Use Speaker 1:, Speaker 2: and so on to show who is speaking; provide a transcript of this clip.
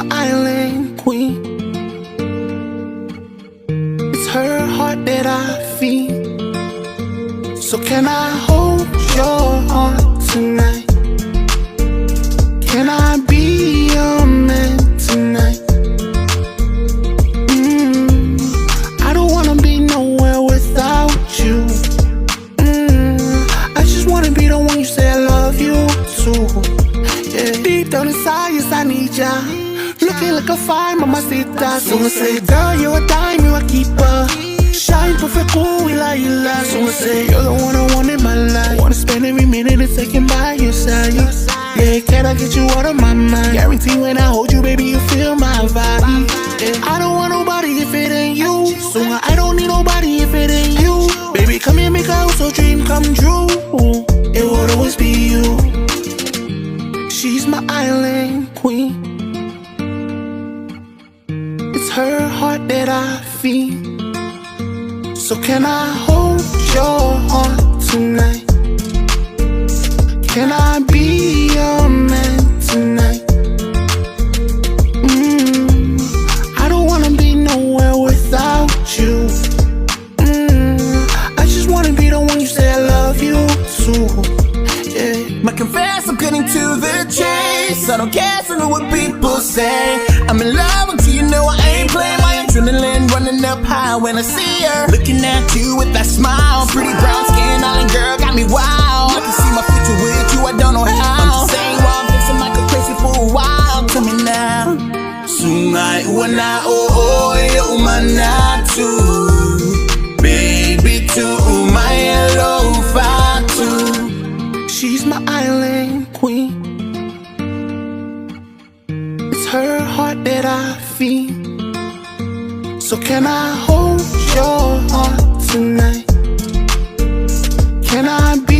Speaker 1: my island queen. It's her heart that I feed. So can I hold your heart tonight? Can I be your man tonight? I don't wanna be nowhere without you. I just wanna be the one you say I love you too. Yeah. Deep down inside, yes, I need ya. Looking like a fine mamacita. So I say, girl, you're a dime, you're a keeper. Shine perfect, cool, ila. So I say, you're the one I want in my life. Wanna spend every minute and second by your side. Yeah, can I get you out of my mind? Guarantee when I hold you, baby, you feel my vibe. Yeah. I don't want nobody if it ain't you. So I don't need nobody if it ain't you. Baby, come here, make our so dream come true. It would always be you. She's my island queen. It's her heart that I feed. So can I hold your heart tonight? Can I be your man tonight? I don't wanna be nowhere without you. I just wanna be the one you say I love you too. Yeah.
Speaker 2: Might confess I'm getting to the chase. I don't care, so know what people say. I'm in love until you know I ain't playing. My adrenaline running up high when I see her. Looking at you with that smile. Pretty brown skin, island girl, got me wild. I can see my future with you, I don't know how. I'm just saying while I'm fixing like a crazy for a while. Tell me now. Sungai wana yo manatu. Baby to my yellow fatu.
Speaker 1: She's my island queen. It's her heart that I feed. So can I hold your heart tonight? Can I be